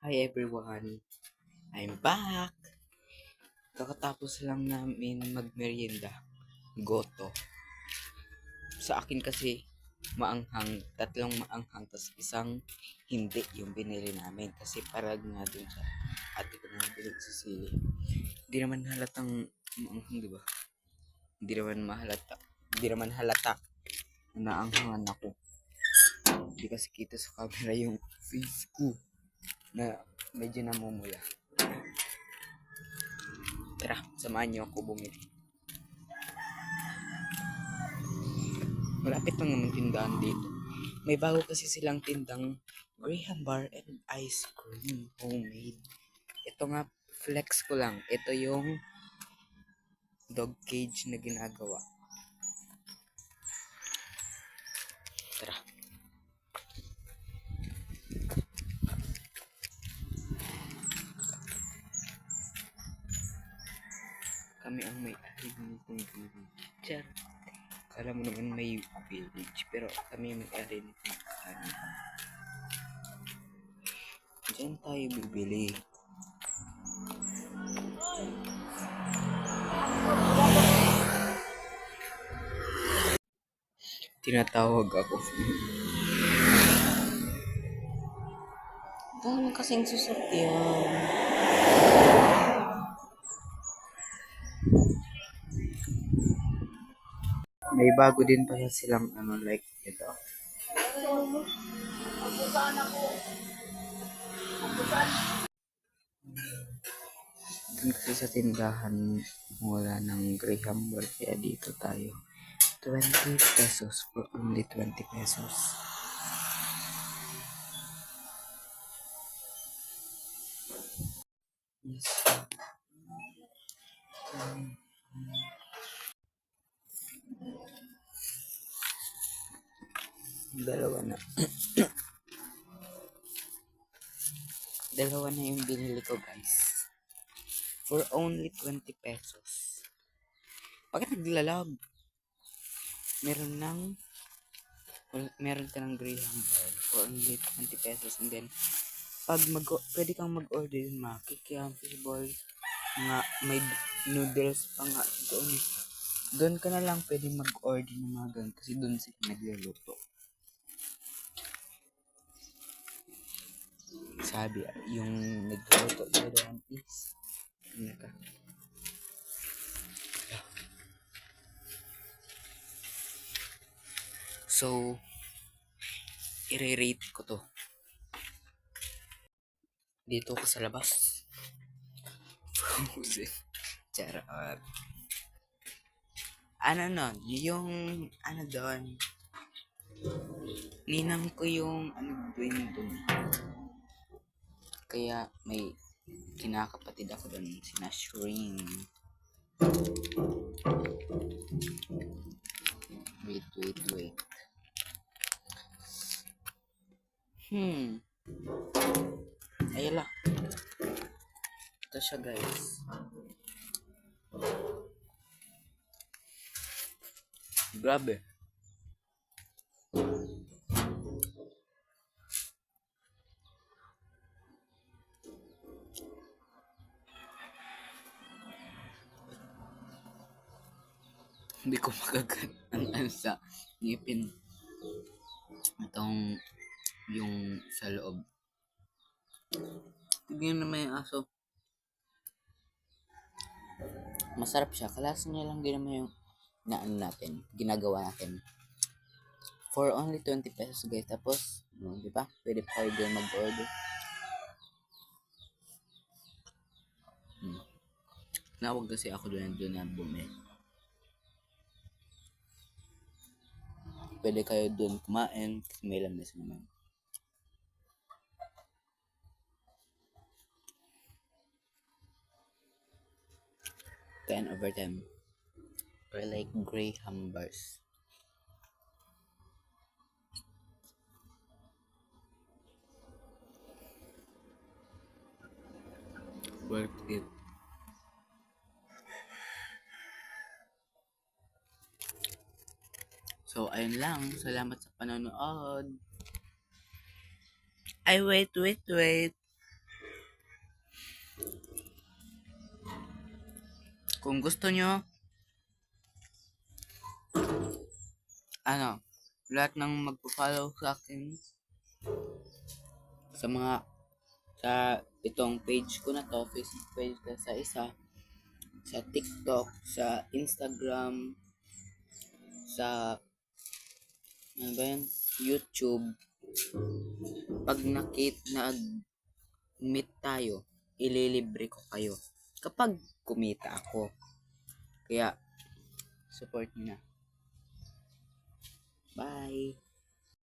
Hi everyone, I'm back! Kakatapos lang namin magmerienda, goto. Sa akin kasi, maanghang, tatlong maanghang, tas isang hindi yung binili namin. Kasi parag nga dun sa ate ko na bilig sa sili. Hindi naman halatang maanghang, di ba? Hindi naman halata na naanghangan ako. Hindi kasi kita sa camera yung face ko na medyo namumula. Tara, samahan niyo ako bumili. Malapit lang naman tindahan dito. May bago kasi silang tindang Graham Bar and Ice Cream homemade. Ito nga, flex ko lang. Ito yung dog cage na ginagawa. Tara. Kami ang may-ari ng village. Char. Kala mo naman may village, pero kami ang may-ari ng ano. Diyan tayo bibili. Tinatawag ako. Ito naman kasing sasakyan. May bago din pala silang like ito. Dun kasi sa tindahan wala ng Graham Bar, kaya dito tayo. 20 pesos for only 20 pesos. Yes. Dalawa na. Dalawa na yung binili ko, guys. For only 20 pesos. Bakit naglalag? Meron ka ng Graham Bar for only 20 pesos, and then pwede kang mag-order yung maki, kaya fishball, mga may noodles pa nga doon. Doon ka na lang pwede mag-order ng mga ganun kasi doon sila nagluluto. Sabi, yung nagluluto doon is So, i-rate ko to. Dito ko sa labas. Charot. Yung doon. Ninang ko yung doon. Kaya may kinakapatid ako doon, sina Shireen. Wait. Ayala. Ito siya, guys. Grabe. Hindi ko magagan sa ngipin. Itong yung sa loob. Tignan naman yung aso. Masarap siya. Kalasa niya lang din naman yung ginagawa natin. For only 20 pesos, guys. Tapos, di ba? Pwede pa kayo din mag-order. Nawag kasi ako doon na bumili. Pwede kayo doon kumain kasi may lamis naman. Ten over 10. Or like Graham bars. Worth it. So, ayun lang. Salamat sa panonood. Ay, wait. Kung gusto nyo, lahat ng magpo-follow sa akin sa mga sa itong page ko na to, Facebook page ko sa isa, sa TikTok, sa Instagram, sa ano ba yan? YouTube. Pag nag-meet tayo, ililibre ko kayo kapag kumita ako. Kaya support nyo na. Bye!